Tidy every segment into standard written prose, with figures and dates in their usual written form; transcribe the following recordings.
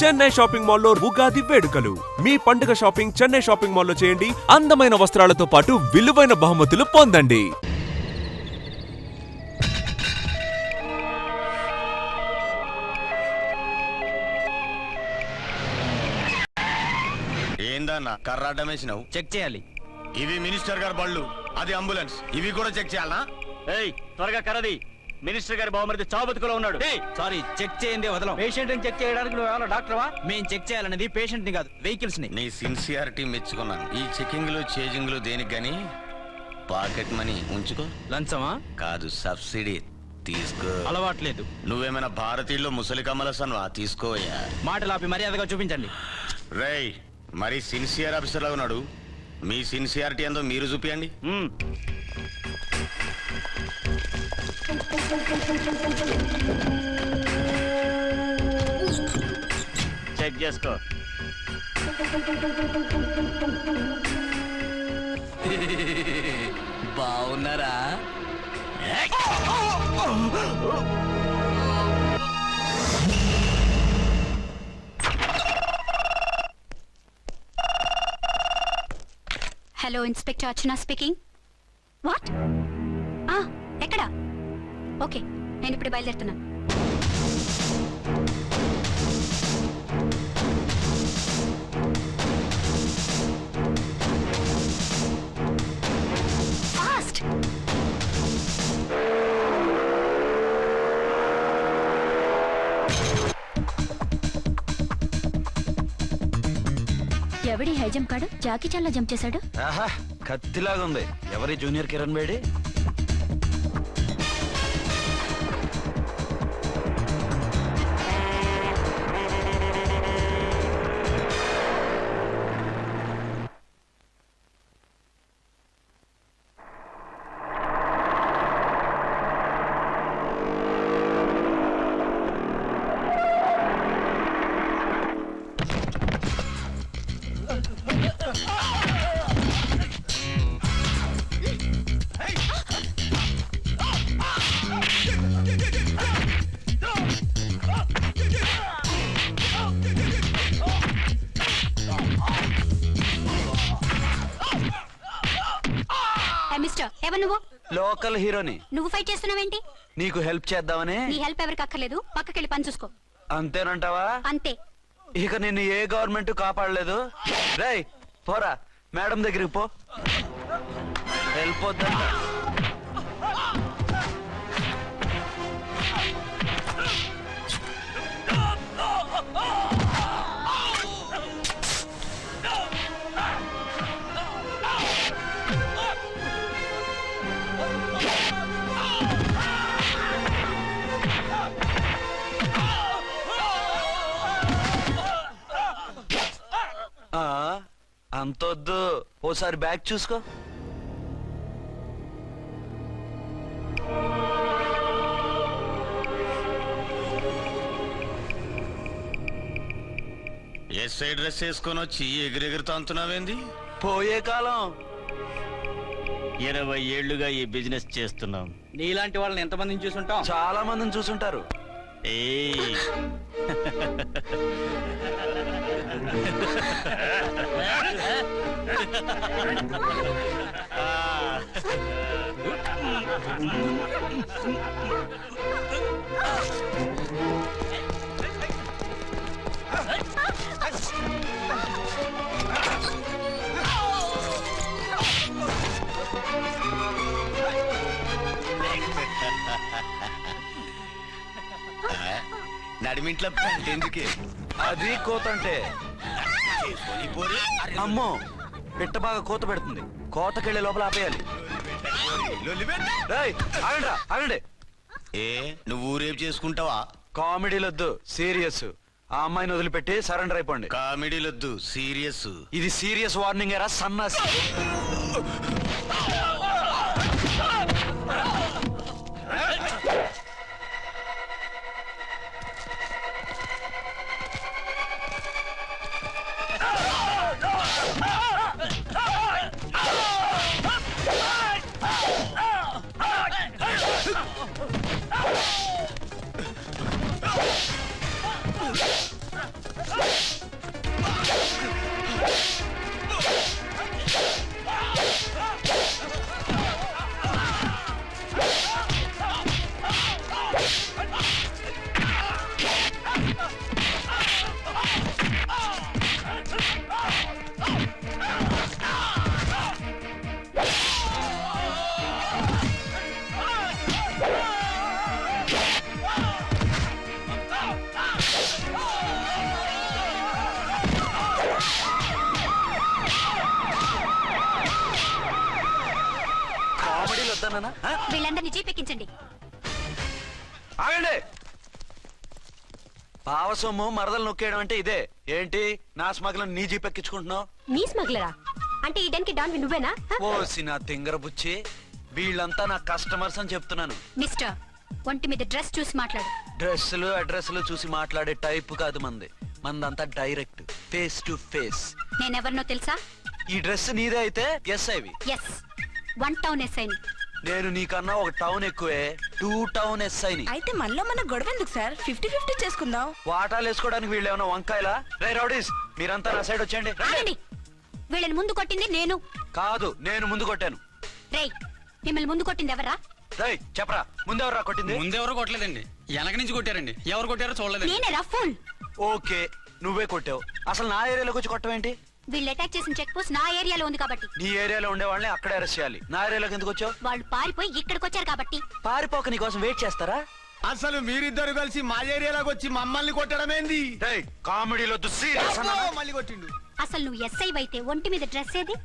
Chennai shopping మాల్లో ఉగాది వేడుకలు. మీ పండుగ షాపింగ్ చెన్నై షాపింగ్ మాల్లో చేయండి. అందమైన వస్త్రాలతో పాటు విలువైన బహుమతులు పొందండి. ఏందన్నా కర్రాటం వేసినావు? చెక్ చేయాలి. ఇవి మినిస్టర్ గారి బళ్ళు, అది అంబులెన్స్. ఇవి కూడా చెక్ చేయాలనా? ఏయ్ త్వరగా కరది. మినిస్టర్ గారి బావమరిది చావు బతుకులో ఉన్నాడు. సారీ, చెక్ చేయండి వదలం. పేషెంట్ ని చెక్ చేయడానికి నువ్వు ఏమన్నా డాక్టర్వా? మేము చెక్ చేయాలనేది పేషెంట్ ని కాదు, వెహికల్స్ ని. నీ సిన్సియారిటీ మెచ్చుకున్నాను. ఈ చెకింగ్ లో చేజింగ్ లో దేనికి గానీ పాకెట్ మనీ ఉంచుకో. లంచమా? కాదు, సబ్సిడీ తీసుకో. అలవాట్లేదు. నువ్వేమైనా భారతీయుల్లో ముసలి కమలసన్వా? తీసుకోవయ్యా. మాటలు ఆపి మర్యాదగా చూపించండి. రేయ్, మరి సిన్సియర్ ఆఫీసర్ లాగా ఉన్నాడు. మీ సిన్సియారిటీ ఏందో మీరు చూపియండి. చెక్ చేసుకో. బాగున్నారా? Hello, inspector Archana speaking. What? ఎక్కడ? ఓకే, నేను ఇప్పుడు బయలుదేరుతున్నా. ఫాస్ట్! ఎవడి హై జంప్ కాడు జాకీ చాన్లో జంప్ చేశాడు. ఆహా, కత్తిలాగా ఉంది. ఎవరి జూనియర్ కిరణ్ బేడి? మిస్టర్, ఎవరు నువ్వు? లోకల్ హీరోని. నువ్వు ఫైట్ చేస్తున్నావేంటి? నీకు హెల్ప్ చేద్దామని. నీ హెల్ప్ ఎవరికి అక్కర్లేదు, పక్కకెళ్ళి పని చూసుకో. అంతేనంటావా? అంతే. ఇక నిన్ను ఏ గవర్నమెంట్ కాపాడలేదు. రేయ్ పోరా, మేడం దగ్గరికి పో. హెల్ప్ వద్దంట. అంతొద్దు, ఓసారి బ్యాగ్ చూసుకో. ఎస్ఐ డ్రెస్ వేసుకొని వచ్చి ఎగిరెగురుతా అంటున్నావేంది? పోయే కాలం. 20 ఏళ్లుగా ఈ బిజినెస్ చేస్తున్నాం. నీలాంటి వాళ్ళని ఎంతమందిని చూసుంటాం? చాలా మందిని చూసుంటారు. ఏయ్ నడిమింట్లో ఎందుకే? అది కోతంటే. అమ్మో, పిట్ట బాగా కోత పెడుతుంది. కోతకెళ్ళే లోపల ఆపేయాలి. ఆగండి. ఏ, నువ్వు రేపు చేసుకుంటావా? కామెడీలొద్దు, సీరియస్. ఆ అమ్మాయిని వదిలిపెట్టి సరెండర్ అయిపోండి. కామెడీలొద్దు, సీరియస్. ఇది సీరియస్ వార్నింగ్ ఎరా సన్నాసి. కామెడీలు వద్దానా? వీళ్ళందరినీ జీపెక్కించండి. ఆగండి. పావసొమ్ము మరదలు నొక్కేయడం అంటే ఇదే. ఏంటి నా స్మగ్లం నీ జీపెక్కించుకుంటున్నావు? నీ స్మగ్లరా అంటే ఈ డెన్కి డాన్ నువ్వేనా? ఓసి నా తింగర బుచ్చి, వీళ్ళంతా నా కస్టమర్స్ అని చెప్తున్నాను. మిస్టర్, ఒంటి మీద డ్రెస్ చూసి మాట్లాడు. డ్రెస్సులు అడ్రస్లు చూసి మాట్లాడే టైప్ కాదు మంది. మందంతా డైరెక్ట్, ఫేస్ టు ఫేస్. నేనెవరినో తెలుసా? ఈ డ్రెస్ నీదే అయితే ఎస్ఐవి. ఎస్, 1 టౌన్ ఎస్ఐని. నేను నీకన్నా ఒక టౌన్ ఎక్కువే, 2 టౌన్ ఎస్ఐని. అయితే మనలో మన గొడవ ఎందుకు సార్? 50-50 చేసుకుందాం. వాటాలు వేసుకోవడానికి వీళ్ళు ఏమైనా వంకాయలా? రే రౌడీస్, మీరంతా నా సైడ్ వచ్చేయండి. ఆగండి. వీళ్ళని ముందు కొట్టింది నేను కాదు, నేను ముందు కొట్టాను. రేయ్, మిమ్మల్ని ముందు కొట్టింది ఎవరా? రేయ్ చెప్పరా, ముందెవరా కొట్టింది? ముందెవరో కొట్టలేదండి, వెనక నుంచి కొట్టారండి. ఎవరు కొట్టారో చూడలేదండి. నేనే రఫూల్. ఓకే, నువ్వే కొట్టావు. అసలు నా ఏరియాలోకి వచ్చి కొట్టవేంటి? వీళ్ళు అటాక్ చేసిన చెక్ పోస్ట్ నా ఏరియాలో ఉంది కాబట్టి. నీ ఏరియాలో ఉండే వాళ్ళని అక్కడే అరెస్ట్ చేయాలి. నా ఏరియాలోకి ఎందుకు వచ్చావు? వాళ్ళు పారిపోయి ఇక్కడికి వచ్చారు కాబట్టి. పారిపోక నీ కోసం వెయిట్ చేస్తారా? అసలు మీరిద్దరు కలిసి మా ఏరియాలోకి వచ్చి మమ్మల్ని కొట్టడమేంది? రేయ్ కామెడీలో సీరియస్ అన్నా? మళ్ళీ కొట్టిండు. అసలు నువ్వు ఎస్ఐ అయితే ఒంటి మీద డ్రెస్ ఏది?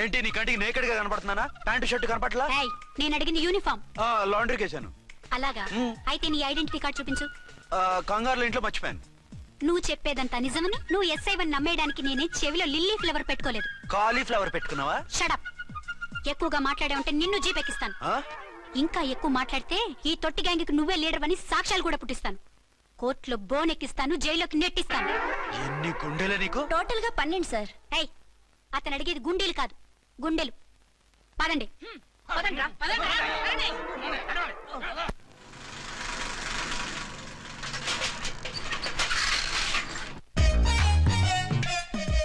ఏంటి నీ కంటికి నేకెడ్ గా కనపడుతున్నానా? Pant shirt కనపట్లా? ఏయ్, నేను అడిగింది యూనిఫామ్. లాండ్రీకి వేసాను. అలాగా? అయితే నీ ఐడెంటిటీ కార్డ్ చూపించు. కంగారులో ఇంట్లో మర్చిపోయాను. నువ్వు చెప్పేదంతా నిజమని నువ్వు ఎస్ఐ వన్ నమ్మేయడానికి నేనే చెవిలో లిల్లీ ఫ్లవర్ పెట్టుకోలేదు. కాలీఫ్లవర్ పెట్టుకున్నావా? షడప్. ఎక్కువగా మాట్లాడే ఉంటే నిన్ను జీపెక్కిస్తాను. ఆ? ఇంకా ఎక్కువ మాట్లాడితే ఈ తొట్టి గ్యాంగ్కి నువ్వే లీడర్ అని సాక్ష్యాలు కూడా పుట్టిస్తాను. కోర్టులో బోన్ ఎక్కిస్తాను, జైల్లోకి నెట్టిస్తాను. ఎన్ని గుండెలు నీకు? టోటల్ గా 12 సార్. ఏయ్, అతను అడిగేది గుండెలు కాదు, గుండెలు. పదండి.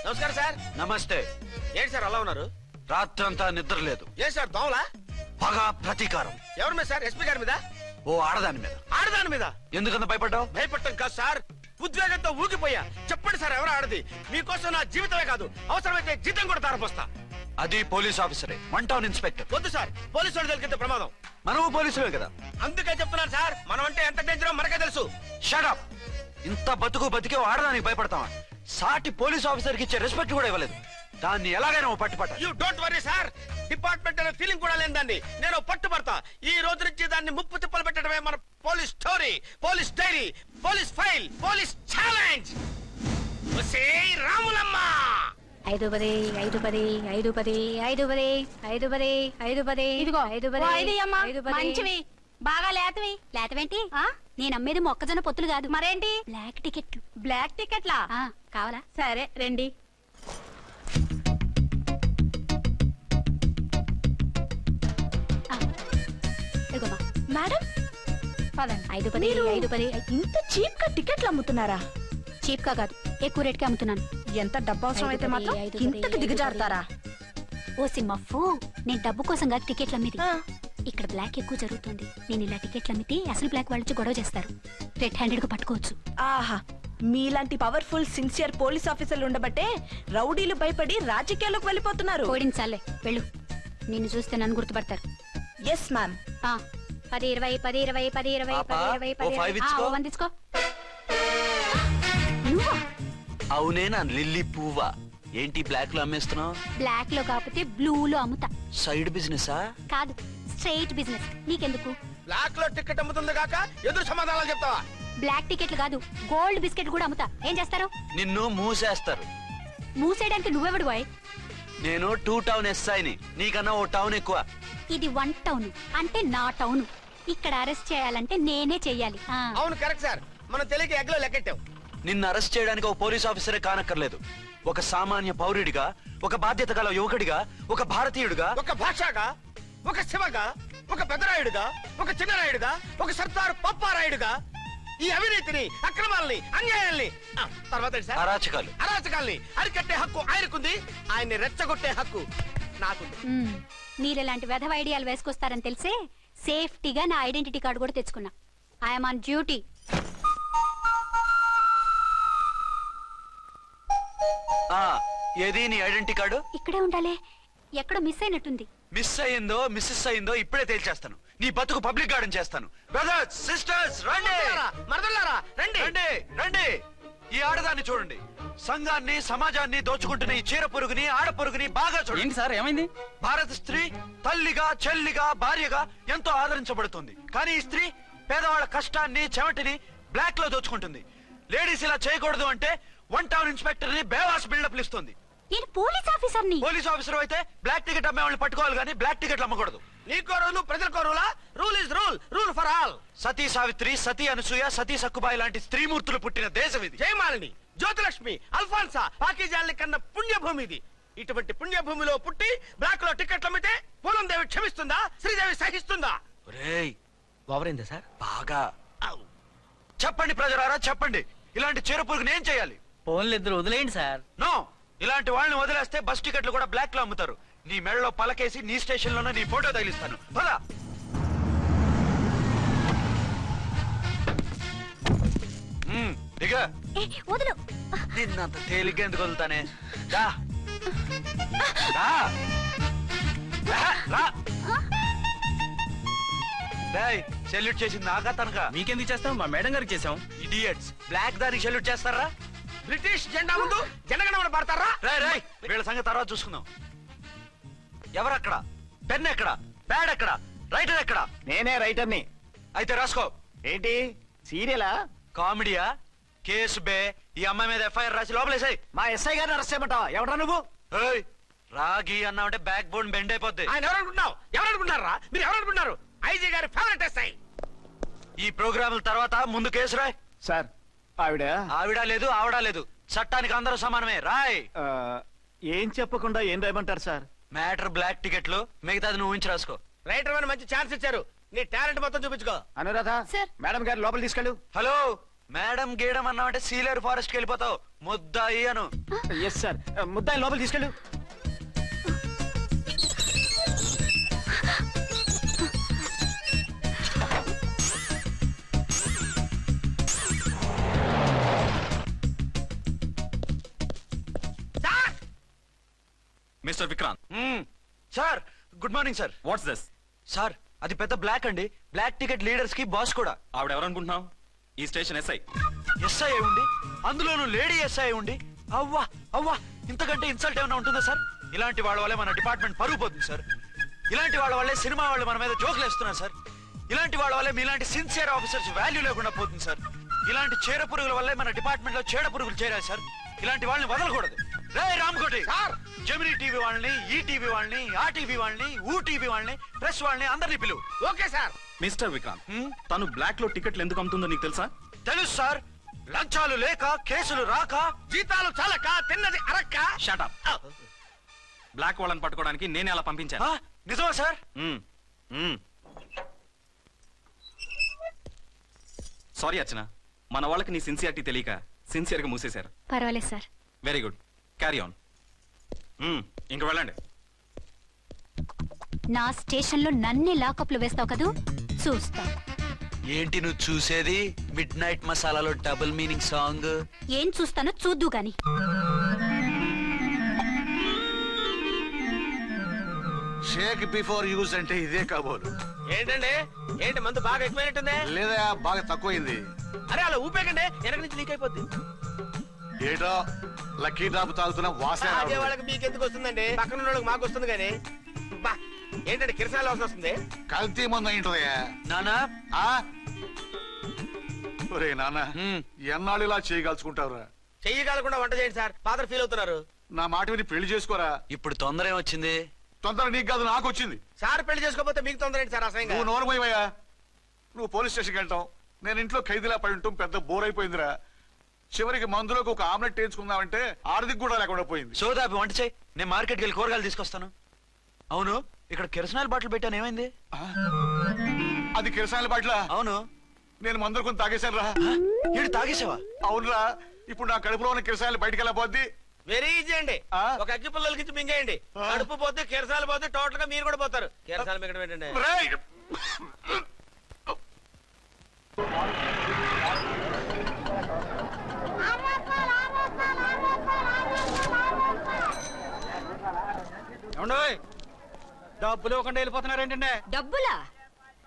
నమస్కారం సార్. నమస్తే. ఏంటి సార్ అలా ఉన్నారు? రాత్రంతా నిద్ర లేదు. ఏ సార్ దోమలా? పగ ప్రతీకారం. ఎవరి మీద సార్? ఎస్పీ గారి మీద? ఓ ఆడదాని మీద. ఆడదాని మీద? ఎందుకంత భయపడ్డావు? భయపడటం కాదు సార్, ఉద్వేగంతో ఊగిపోయా. చెప్పండి సార్, ఎవరు ఆడది? మీకోసం నా జీవితమే కాదు, అవసరమైతే జీతం కూడా తారపోస్తా. అది పోలీస్ ఆఫీసరే, 1 టౌన్ ఇన్స్పెక్టర్. వద్దు సార్, పోలీసు వాళ్ళు దొరికితే ప్రమాదం. మనము పోలీసులే కదా. అందుకే చెప్తున్నాను సార్, మనం అంటే ఎంత డేంజరో మనకే తెలుసు. షడప్. ఇంత బతికే ఆడదానికి భయపడతావా? సాటి పోలీస్ ఆఫీసర్కి ఇచ్చే రెస్పెక్ట్ కూడా ఇవ్వలేదు. దాన్ని ఎలాగైనా పట్టుపట్ట. You don't worry sir, department అనే ఫీలింగ్ కూడా లేని దాన్ని నేను పట్టుబడతా. ఈ రోజు నుంచి దాన్ని ముప్పు తిప్పలు పెట్టడమే మన police story, police diary, police file, police challenge. Ramulamma 5-10 5-10 5-10 5-10 5-10 5-10 ఇదిగో, 5-10 ఓ, ఇది అమ్మా, 5-10. మంచివి, బాగా లేతవి. లేతవేంటి? నేను అమ్మేది మొక్కజొన్న పొత్తులు కాదు, మరేంటి? బ్లాక్ టికెట్లు. బ్లాక్ టికెట్లా? కావాలా? సరే రండి. ఇదిగోమా. మేడం పదండి. 5-10 మీరు 5-10. ఇంత చీప్ గా టికెట్లు అమ్ముతున్నారా? చీప్ గా కాదు, ఎక్కువ రేట్కి అమ్ముతున్నాను. ఎంత డబ్బు అవసరం అయితే మాత్రం 5-10 ఇంతకు దిగజారుతారా? ఓ సిమ్మఫు, నేను డబ్బు కోసం కాదు టికెట్లు అమ్మేది. ఆ. ఇక్కడ బ్లాక్ ఎక్కువ జరుగుతుంది. నేను ఇలా టికెట్లు అమ్మితే అసలు బ్లాక్ వాళ్ళు వచ్చి గొడవ చేస్తారు. రెడ్ హ్యాండెడ్ గా పట్టుకోవచ్చు. ఆహా, మీలాంటి పవర్ఫుల్ సిన్సియర్ పోలీస్ ఆఫీసర్లు ఉండబట్టే రౌడీలు భయపడి రాజకీయాల్లోకి వెళ్ళిపోతున్నారు. ఓడించాలే, వెళ్ళు. నిన్ను చూస్తే నన్ను గుర్తుపడతారు. Yes ma'am. 10-20 10-20 10-20 పాపా, 10-20 ఓ 5 ఇచ్చుకో. 1 తీసుకో. నువ్వా? అవునే నా లిల్లీ పువ్వా. ఏంటి బ్లాక్ లో అమ్మేస్తున్నావు? బ్లాక్ లో కాకపోతే బ్లూ లో అమ్ముతా. సైడ్ బిజినెసా? కాదు, స్ట్రైట్ బిజినెస్. నీకెందుకు? బ్లాక్ లో టికెట్ అమ్ముతుంది కాక ఎదురు సమాధానాలు చెప్తావా? బ్లాక్ టికెట్లు కాదు, గోల్డ్ బిస్కెట్ కూడా అమ్ముతా. ఏం చేస్తారు? నిన్ను మూసేస్తారు. మూసేయడానికి నువ్వెవడు బాయ్? నేను 2 టౌన్ ఎస్ఐని, నీకన్నా ఓ టౌన్ ఎక్కువ. ఇది 1 టౌన్ అంటే నా టౌన్. ఇక్కడ అరెస్ట్ చేయాలంటే నేనే చెయ్యాలి. అవును కరెక్ట్ సార్, మనం తెలియక ఎగ్లో లెక్కెట్టాం. నిన్ను అరెస్ట్ చేయడానికి ఒక పోలీస్ ఆఫీసరే కానక్కర్లేదు. ఒక సామాన్య పౌరుడిగా, ఒక బాధ్యత గల యువకుడిగా, ఒక భారతీయుడిగా, ఒక భాషగా, ఒక శివగా, ఒక పెద్దరాయుడుగా, ఒక చిన్నరాయుడుగా, ఒక సర్దార్ పప్పారాయుడుగా ఈ అవినీతిని, అక్రమాలని, అన్యాయాల్ని, తర్వాత ఏంటి సార్? అరాచకాలు, అరాచకాల్ని అరికట్టే హక్కు ఆయనకుంది. ఆయన్ని రెచ్చగొట్టే హక్కు నాకుంది. మీరు ఇలాంటి వెధవ ఐడియాలు వేసుకొస్తారని తెలిసే సేఫ్టీగా నా ఐడెంటిటీ కార్డు కూడా తెచ్చుకున్నా. I'm on duty. ఏది నీ ఐడెంటిటీ కార్డు? ఇక్కడే ఉండాలి, ఎక్కడో మిస్ అయినట్టుంది. మిస్ అయిందో మిస్సెస్ అయిందో ఇప్పుడే తేల్చేస్తాను. నీ బతుకు పబ్లిక్ గార్డెన్ చేస్తాను. బ్రదర్స్ సిస్టర్స్ రండి, మరదలారా రండి. రండి రండి. ఈ ఆడదాన్ని చూడండి, సంఘాన్ని సమాజాన్ని దోచుకుంటున్న ఈ చీర పురుగుని ఆడ పురుగుని బాగా చూడండి. ఏంటి సార్ ఏమైంది? భారత స్త్రీ తల్లిగా చెల్లిగా భార్యగా ఎంతో ఆదరించబడుతుంది. కానీ ఈ స్త్రీ పేదవాళ్ళ కష్టాన్ని చెమటిని బ్లాక్ లో దోచుకుంటుంది. లేడీస్ ఇలా చేయకూడదు అంటే 1 టౌన్ ఇన్స్పెక్టర్ ని బేవాస్ బిల్డప్ ఇస్తుంది. నేను పోలీస్ ఆఫీసర్ని. పోలీస్ ఆఫీసర్ అయితే బ్లాక్ టికెట్ అమ్మే వాళ్ళని పట్టుకోవాలి కానీ బ్లాక్ టికెట్లు అమ్మకూడదు. నీకో రూలు ప్రజలకో రూలా? Rule is rule, rule for all. Sati Savitri, Sati Anasuya, Sati Sakkubai లాంటి స్త్రీమూర్తులు పుట్టిన దేశం ఇది. జయమాలిని, జ్యోతిలక్ష్మి, అల్ఫాన్సా, పాకిజాల్ని కన్న పుణ్యభూమి ఇది. ఇటువంటి పుణ్యభూమిలో పుట్టి బ్లాక్ లో టికెట్లు అమ్మితే పూలందేవి క్షమిస్తుందా? శ్రీదేవి సహిస్తుందా? ఒరేయ్, ఓవరైందా సార్? బాగా చెప్పండి ప్రజలారా, చెప్పండి, ఇలాంటి చీర పురుగుని ఏం చేయాలి? ఫోన్లు ఇద్దరు వదిలేయండి సార్. నో, ఇలాంటి వాళ్ళని వదిలేస్తే బస్ టికెట్లు కూడా బ్లాక్ లో అమ్ముతారు. నీ మెడలో పలకేసి నీ స్టేషన్ లోనే నీ ఫోటో తగిలిస్తాను. పద. దిగ. వదులు. నిన్నంత తేలిగ్గా ఎందుకు వదులుతానే? రా. రా. రా. రేయ్, సెల్యూట్ చేసింది నాకా తనకా? మీకెందుకు చేస్తాం? మా మేడం గారికి చేసాం. ఇడియట్స్, బ్లాక్ దానికి సెల్యూట్ చేస్తారా? బ్రిటిష్ జెండా ముందు జనగణమన పడతారా? రాయ్ రాయ్, వీళ్ళ సంగతి తర్వాత చూసుకుందాం. ఎవరక్కడ? పెన్ ఎక్కడ? ప్యాడ్ ఎక్కడ? రైటర్ ఎక్కడ? నేనే రైటర్ని. అయితే రాసుకో. ఏంటి సీరియలా? కామెడీయా? కేసు బే. ఈ అమ్మాయి మీద ఎఫ్ఐఆర్ రాసి లోపలేసాయి. మా ఎస్ఐ గారిని అరెస్ట్ చేయమంటావా? ఎవడా నువ్వు? ఏయ్, రాగి అన్నావంటే బ్యాక్ బోన్ బెండ్ అయిపోద్ది. ఆయన ఎవరనుకుంటున్నావు? ఎవరనుకుంటారా? మీరు ఎవరనుకుంటున్నారు? ఐజీ గారి ఫేవరెట్ ఎస్ఐ. ఈ ప్రోగ్రాముల తర్వాత ముందు కేసు రాయ్. సార్ ఆవిడ ఆవిడ లేదు, ఆవిడ లేదు, చట్టానికి అందరూ సమానమే. రాయ్. ఏం చెప్పకుండా ఏం రాయమంటారు సార్? మ్యాటర్ బ్లాక్ టికెట్లు, మిగతాది నువ్వు ఊహించి రాసుకో. రైటర్ అని మంచి ఛాన్స్ ఇచ్చారు. నీ టాలెంట్ మొత్తం చూపించుకో. అనురాధ సార్. మేడం గారు లోపల తీసుకెళ్ళు. హలో, మేడం గీయడం అన్నావంటే సీలేరు ఫారెస్ట్ కి వెళ్ళిపోతావు. ముద్దాయి అను. ఎస్ సార్, ముద్దాయి లోపల తీసుకెళ్ళు. Mister Vikrant, sir, good morning sir. What's this? Sir, అది పెద్ద బ్లాక్ అండి. బ్లాక్ టికెట్ లీడర్స్ కి బాస్ కూడా. ఆవిడ ఎవరనుకుంటున్నావు? ఈ స్టేషన్ ఎస్ఐ. ఎస్ఐ ఉండి, అందులోనూ లేడీ ఎస్ఐ ఉండి, అవ్వా అవ్వా, ఇంతకంటే ఇన్సల్ట్ ఏమైనా ఉంటుందా సార్? ఇలాంటి వాళ్ళ వల్లే మన డిపార్ట్మెంట్ పరుగు పోతుంది సార్. ఇలాంటి వాళ్ళ వల్లే సినిమా వాళ్ళు మన మీద జోకులు వేస్తున్నారు సార్. ఇలాంటి వాళ్ళ వల్లే మీలాంటి సిన్సియర్ ఆఫీసర్స్ వాల్యూ లేకుండా పోతుంది సార్. ఇలాంటి చీడ పురుగుల వల్లే మన డిపార్ట్మెంట్ లో చీడ పురుగులు చేరాయి సార్. ఇలాంటి వాళ్ళని వదలకూడదు. రే రామ్కోటి సార్, జెమినీ టీవీ వాళ్ళని, ఈ టీవీ వాళ్ళని, ఆ టీవీ వాళ్ళని, ఊ టీవీ వాళ్ళని, ప్రెస్ వాళ్ళని అందరినీ పిలువు. Okay sir. మిస్టర్ విక్రాంత్, తను బ్లాక్ లో టికెట్లు ఎందుకు అమ్ముతుందో నీకు తెలుసా? తెలుసు సార్. లంచాలు లేక, కేసులు రాక, జీతాలు చాలక, తిన్నది అరక్క. Shut up. బ్లాక్ వాళ్ళని పట్టుకోవడానికి నేనే అలా పంపించాను. నిజమా సార్? సారీ అర్చన, మన వాళ్ళకి నీ సిన్సియారిటీ తెలియక సిన్సియర్ గా మూసేశారు. పర్వాలేదు sir. Very good, carry on. ఇంక వెళ్ళండి. నా స్టేషన్ లో నన్నే లాకప్ లో వేస్తావు కదూ, చూస్తా. ఏంటి నువ్వు చూసేది? మిడ్ నైట్ మసాలాలో డబుల్ మీనింగ్ సాంగ్. ఏం చూస్తానో చూద్దు గాని. షేక్ బిఫోర్ యూజ్ అంటే ఇదే కాబోలు. ఏంటండి, ఏంటి మందు బాగా ఎక్కువైనట్టుంది? లేదా బాగా తక్కువైంది. అరే అలా ఊపేకండి, వెనక నుంచి లీక్ అయిపోద్ది. ఏటో లక్కీ డ్రాప్ తాగుతున్న వాసన అదే వాళ్ళకి మీకెందుకు వస్తుందండి? పక్కన వాళ్ళకి మాకు వస్తుంది కానీ. బా, ఏంటంటే కిరసాల వాసన వస్తుంది. కల్తీ మందు అయింటదయ్యా. నానా, ఒరే నాన్న, ఎన్నాళ్ళు ఇలా చేయగలుచుకుంటావురా? చెయ్యగలకుండా వంట చేయండి సార్, ఫాదర్ ఫీల్ అవుతున్నారు. నా మాట విని పెళ్లి చేసుకోరా. ఇప్పుడు తొందర ఏమొచ్చింది? తొందర నీకు కాదు, నాకు వచ్చింది. సార్ పెళ్లి చేసుకోకపోతే మీకు తొందర ఏంటి సార్? అసహ్యంగా. నువ్వు నోరుమోయవయ్యా. నువ్వు పోలీస్ స్టేషన్కి వెళ్తాం, నేను ఇంట్లో ఖైదీలా పడి ఉంటాం. పెద్ద బోర్ అయిపోయిందిరా. చివరికి మందులోకి ఒక ఆమ్లెట్ వేయించుకుందామంటే ఆర్థిక కూడా లేకుండా పోయింది. సోదాపి వంట చేయి, నేను మార్కెట్కి వెళ్ళి కూరగాయలు తీసుకొస్తాను. అవును, ఇక్కడ కిరసనాయిల్ బాటిల్ పెట్టాను, ఏమైంది? అది కిరసాయిల బాటిల? అవును. నేను మందులు కొని తాగేశాను రా. ఏడు తాగేసావా? అవునురా. ఇప్పుడు నా కడుపులో ఉన్న కిరసాయిలు బయటికి వెళ్ళబోద్ది. వెరీ ఈజీ అండి. ఒక అగ్గి పుల్లలకి ఇచ్చి మింగేయండి. కడుపు పోతే కిరసాలు పోతే టోటల్ గా మీరు కూడా పోతారు. కిరసాలు మింగడం ఏంటండి? డబ్బులు ఇవ్వకుండా వెళ్ళిపోతున్నారు ఏంటంటే? డబ్బులా?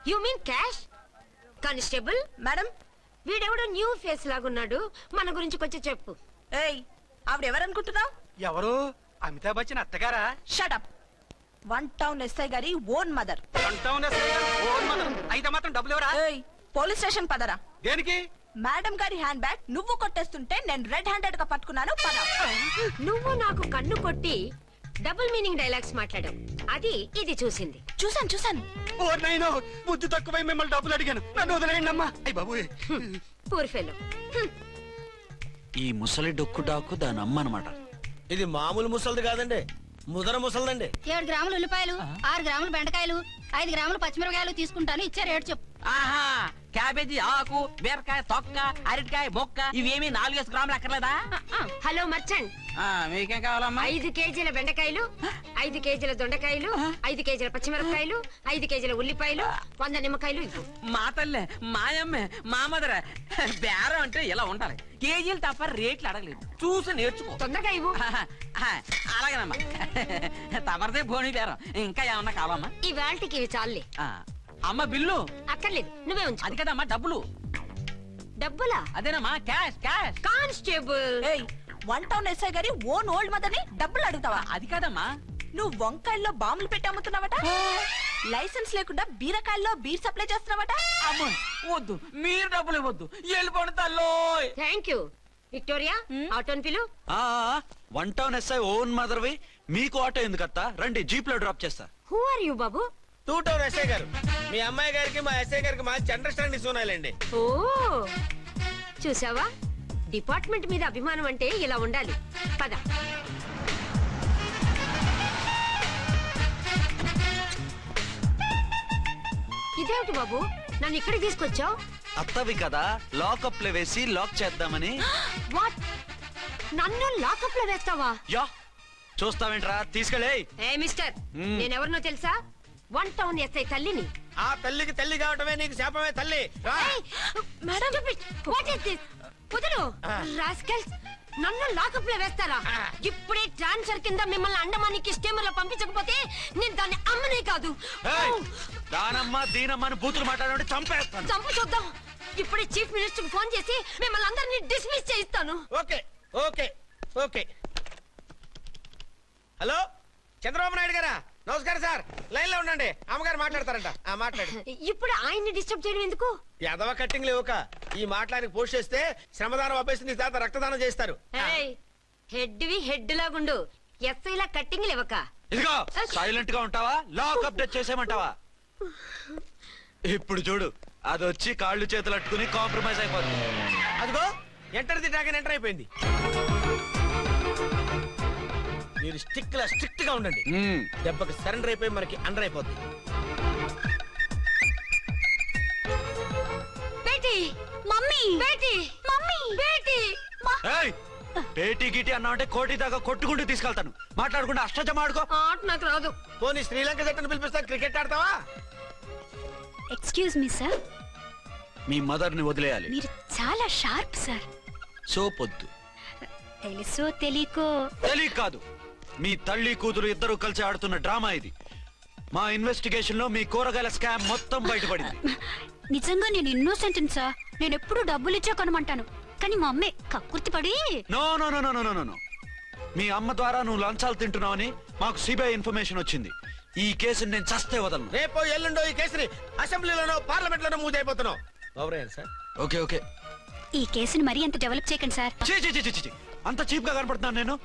You mean cash? Constable madam, వీడెవడో న్యూ ఫేస్ లాగున్నాడు, మన గురించి కొంచెం చెప్పు. ఏయ్ ఆవిడెవరనుకుంటున్నావు? ఎవరు? అమితాబ్ బచ్చన్ అత్తగారా? షటప్. 1 టౌన్ ఎస్ఐ గారి ఓన్ మదర్. అయితే మాత్రం డబ్బులు ఎవరా? ఏయ్ పోలీస్ స్టేషన్ పదరా. దేనికి? మేడం గారి హ్యాండ్ బ్యాగ్ నువ్వు కొట్టేస్తుంటే నేను రెడ్ హ్యాండెడ్ గా పట్టుకున్నాను. పద. నువ్వు నాకు కన్ను కొట్టి డబుల్ మీనింగ్ డైలాగ్స్ మాట్లాడావు, అది ఇది చూసింది. చూసాను. ఓ నైనో, బుద్ధి తక్కువై మిమ్మల్ని డబ్బులు అడిగాను, నన్ను వదిలేయండి అమ్మా. అయ్య బాబు, పూర్ ఫెలో. ఈ ముసలి డొక్కు డాకు దాని అమ్మ అనమాట. ఇది మామూలు ముసలిది కాదండి, ముదర ముసలిదండి. 7 గ్రాములు ఉల్లిపాయలు, 6 గ్రాములు బెండకాయలు, 5 గ్రాములు పచ్చిమిరపకాయలు తీసుకుంటాను. ఇచ్చే రేటు చెప్పు. ఆహా, క్యాబేజీ ఆకు, బీరకాయ తొక్క, అరటికాయ బొక్క, ఇవేమి 4 గ్రాములు అక్కర్లేదా? హలో మర్చండ్, మీకేం కావాలమ్మా? 5 కేజీల బెండకాయలు, 5 కేజీల దొండకాయలు, 5 కేజీల పచ్చిమిరపకాయలు, 5 కేజీల ఉల్లిపాయలు, 100 నిమ్మకాయలు ఇవ్వు. మా తల్లే, మాయమ్మే, మా మదర బేరం అంటే ఇలా ఉండాలి. కేజీలు తప్ప రేట్లు అడగలేదు, చూసి నేర్చుకో. తొందరగా ఇవ్వు. అలాగేనమ్మా, తమరిదే భోని బేరం. ఇంకా ఏమన్నా కావాలమ్మా? ఈ వేల్టికి ఇవి చాలే. అమ్మ బిల్లు అక్కర్లేదు, నువ్వే ఉంచు. అది కదమ్మా డబ్బులు. డబ్బులా? అదేనమ్మా, క్యాష్ క్యాష్. కానిస్టేబుల్. ఏయ్ 1 టౌన్ ఎస్ఐ గారి ఓన్ ఓల్డ్ మదర్ ని డబ్బులు అడుగుతావా? అది కాదమ్మా. నువ్వు వంకాయల్లో బాంబులు పెట్టి అమ్ముతున్నావట, లైసెన్స్ లేకుండా బీరకాయల్లో బీర్ సప్లై చేస్తున్నావట. అమ్మో వద్దు, మీరు డబ్బులు ఇవ్వద్దు, వెళ్ళిపోండి తల్లో. Thank you. విక్టోరియా, ఆటోన్ పిలు. 1 టౌన్ ఎస్ఐ ఓన్ మదర్వి, మీకు ఆటో ఎందుకత్తా? రండి, జీప్ లో డ్రాప్ చేస్తా. హూ ఆర్ యూ బాబు? 2 టౌన్ ఎస్ఐ గారు, మీ అమ్మాయి గారికి మా ఎస్ఐ గారికి మంచి అండర్స్టాండింగ్ ఉన్నాయండి. ఓ చూసావా, డిపార్ట్మెంట్ మీద అభిమానం అంటే ఇలా ఉండాలి. పద. ఇదేమిటి బాబు, నన్ను ఇక్కడికి తీసుకొచ్చావు? అత్తవి కదా, లాకప్ లో వేసి లాక్ చేద్దామని. వాట్, నన్ను లాకప్ లో వేస్తావా? యా, చూస్తావేంట్రా, తీసుకెళ్ళే. ఏ మిస్టర్, నేనెవరినో తెలుసా? 1 టౌన్ ఎస్ఐ తల్లిని. ఆ తల్లికి తల్లి కావటమే నీకు శాపమే తల్లి. రా. Madam, what is this? వదలు రాస్కల్స్, నన్ను లాకప్ లో వేస్తారా? ఇప్పుడే ట్రాన్స్ఫర్ కింద మిమ్మల్ని అండమానికి స్టీమర్ లో పంపించకపోతే నేను దాన్ని అమ్మనే కాదు. దానమ్మ దీనమ్మ అని బూతులు మాట్లాడే చంపేస్తాను. చంపు చూద్దాం. ఇప్పుడే చీఫ్ మినిస్టర్ కి ఫోన్ చేసి మిమ్మల్ని అందరినీ డిస్మిస్ చేయిస్తాను. Okay okay okay. Hello, Chandrababu Naidu గారా? నమస్కారం సార్, లైన్ లో ఉండండి, అమ్మగారు మాట్లాడతారంట. మాట్లాడు. ఇప్పుడు ఆయన్ని డిస్టర్బ్ చేయడం ఎందుకు? ఎదవ కట్టింగ్ లేవుక ఈ మాట్లాడికి పోస్ట్ చేస్తే శ్రమదానం అభ్యసి నీ తాత రక్తదానం చేస్తారు. హెడ్ వి హెడ్ లాగుండు, ఎస్ఐ లా కట్టింగ్ లేవక. ఇదిగో సైలెంట్ గా ఉంటావా, లాక్ అప్డేట్ చేసేమంటావా? ఇప్పుడు చూడు, అది వచ్చి కాళ్ళు చేతులు అట్టుకుని కాంప్రమైజ్ అయిపోతుంది. అదిగో ఎంటర్ ది డ్రాగన్ ఎంటర్ అయిపోయింది. మీరు స్ట్రిక్ట్ గా ఉండండి, దెబ్బకి సరెండర్ అయిపోయి మనకి అండర్ అయిపోద్ది. బేటీ, మమ్మీ, బేటీ, మమ్మీ, బేటీ. పేటీ గిటి అన్నా అంటే కోటి దాకా కొట్టుకుంటూ తీసుకెళ్తాను. మాట్లాడుకుంటూ అష్టజమ ఆడుకో. ఆట నాకు రాదు. పోనీ శ్రీలంక జట్టును పిలిపిస్తా, క్రికెట్ ఆడతావా? ఎక్స్క్యూజ్ మీ సార్, మీ మదర్ ని వదిలేయాలి. మీరు చాలా షార్ప్ సార్. సోపొద్దు. తెలుసో తెలియకో. తెలియ కాదు, మీ తల్లి కూతురు ఇద్దరు కలిసి ఆడుతున్న డ్రామా ఇది. మా ఇన్వెస్టిగేషన్ లో మీ కూరగాయల స్కామ్ మొత్తం బయటపడింది. నిజంగా నేను ఇన్నోసెంట్ సార్. నేను ఎప్పుడు డబ్బులు ఇచ్చా కొనమంటాను, కానీ మా అమ్మే కక్కుర్తి పడి. No no no no no no, మీ అమ్మ ద్వారా నువ్వు లంచాలు తింటున్నావని మాకు సిబిఐ ఇన్ఫర్మేషన్ వచ్చింది. ఈ కేసుని నేను చస్తే వదలను. రేపో ఎల్లుండో ఈ కేసుని అసెంబ్లీలోనో పార్లమెంట్ లోనో మూవ్ అయిపోతున్నావు. సార్ ఓకే ఓకే, ఈ కేసుని మరీ అంత డెవలప్ చేయకండి సార్. అంత చీప్ గా కనపడుతున్నాను నేను?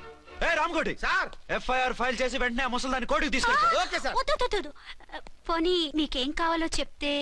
ఏ రామ్కోటి సార్, ఎఫ్ఐఆర్ ఫైల్ చేసి వెంటనే ఆ ముసలిదాన్ని కోర్టుకి తీసుకెళ్ళి. Okay sir. పోనీ మీకేం కావాలో చెప్తే.